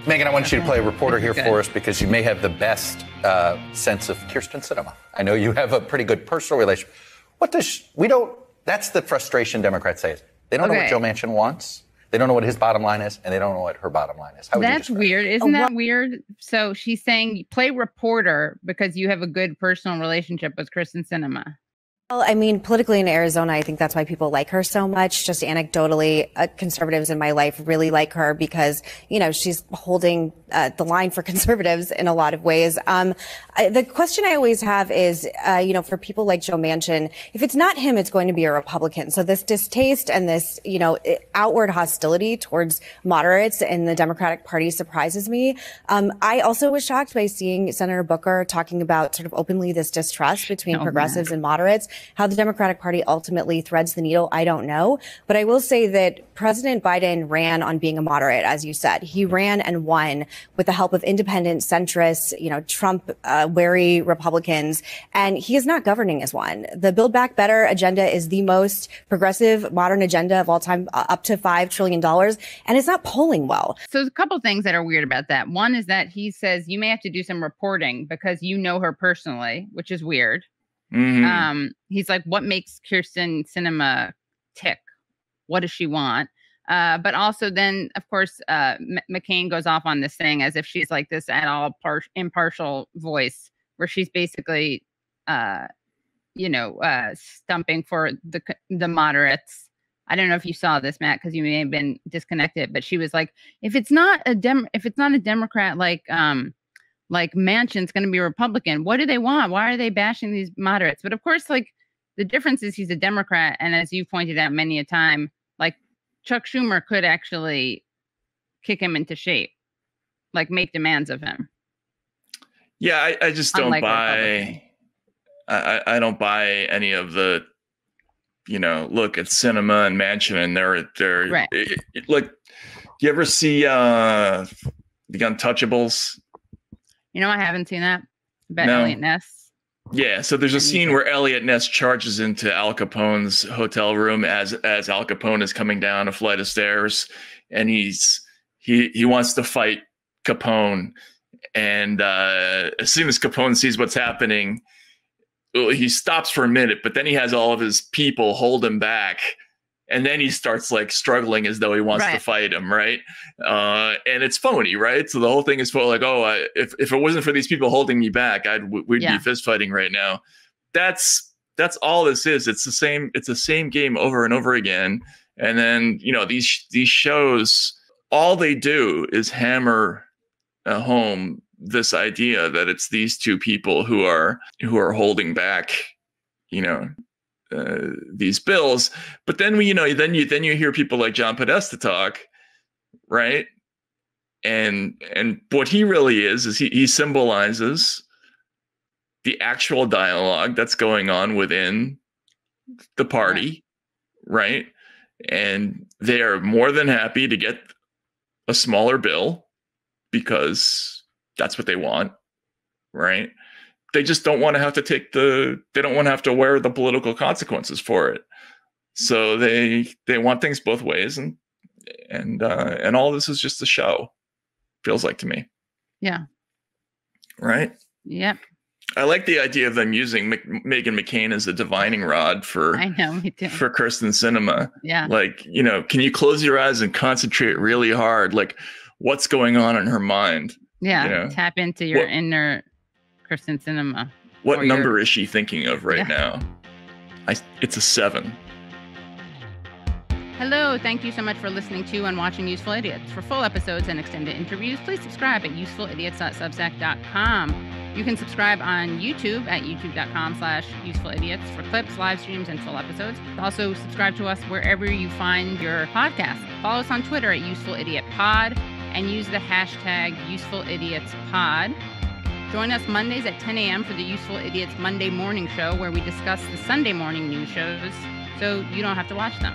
Megan, I want you to play a reporter here for us because you may have the best sense of Kyrsten Sinema. I know you have a pretty good personal relationship. That's the frustration Democrats say. They don't know what Joe Manchin wants. They don't know what his bottom line is, and they don't know what her bottom line is. That's weird. Isn't that weird? So she's saying play reporter because you have a good personal relationship with Kyrsten Sinema. Well, I mean, politically in Arizona, I think that's why people like her so much. Just anecdotally, conservatives in my life really like her because, you know, she's holding the line for conservatives in a lot of ways. The question I always have is, you know, for people like Joe Manchin, if it's not him, it's going to be a Republican. So this distaste and this, you know, outward hostility towards moderates in the Democratic Party surprises me. I also was shocked by seeing Senator Booker talking about sort of openly this distrust between progressives and moderates. How the Democratic Party ultimately threads the needle, I don't know. But I will say that President Biden ran on being a moderate, as you said. He ran and won with the help of independent, centrists, you know, Trump-wary Republicans. And he is not governing as one. The Build Back Better agenda is the most progressive, modern agenda of all time, up to $5 trillion. And it's not polling well. So there's a couple of things that are weird about that. One is that he says you may have to do some reporting because you know her personally, which is weird. Mm-hmm. He's like, what makes Kyrsten Sinema tick? What does she want? But also then, of course, McCain goes off on this thing as if she's like this at all impartial voice where she's basically, stumping for the moderates. I don't know if you saw this, Matt, because you may have been disconnected, but she was like, if it's not a Democrat like Manchin's going to be a Republican. What do they want? Why are they bashing these moderates? But of course, like the difference is he's a Democrat. And as you pointed out many a time, like Chuck Schumer could actually kick him into shape, like make demands of him. Yeah, I just don't buy. I don't buy any of the, you know, look at Sinema and Manchin and they're right. Like, do you ever see The Untouchables? You know, I haven't seen that. About Elliot Ness. Yeah, so there's a scene where Elliot Ness charges into Al Capone's hotel room as Al Capone is coming down a flight of stairs, and he wants to fight Capone. And as soon as Capone sees what's happening, he stops for a minute, but then he has all of his people hold him back. And then he starts like struggling as though he wants to fight him, right? And it's phony, right? So the whole thing is for like, if it wasn't for these people holding me back, we'd be fist fighting right now. That's all this is. It's the same game over and over again. And then, you know, these shows, all they do is hammer home this idea that it's these two people who are holding back, you know, these bills. But then then you hear people like John Podesta talk, right? And what he really is he symbolizes the actual dialogue that's going on within the party, right? And they are more than happy to get a smaller bill because that's what they want, right? They just don't want to have to they don't want to have to wear the political consequences for it. So they want things both ways, and all this is just a show, feels like to me. Yeah. Right? Yep. I like the idea of them using Meghan McCain as a divining rod for Kyrsten Sinema. Yeah. Like, you know, can you close your eyes and concentrate really hard? Like, what's going on in her mind? Yeah. You know? Tap into your inner Kyrsten Sinema. What number is she thinking of right now? It's a 7. Hello, thank you so much for listening to and watching Useful Idiots. For full episodes and extended interviews, please subscribe at usefulidiots.substack.com. You can subscribe on YouTube at youtube.com/usefulidiots for clips, live streams, and full episodes. Also, subscribe to us wherever you find your podcast. Follow us on Twitter at UsefulIdiotPod and use the hashtag UsefulIdiotsPod. Join us Mondays at 10 a.m. for the Useful Idiots Monday Morning Show, where we discuss the Sunday morning news shows so you don't have to watch them.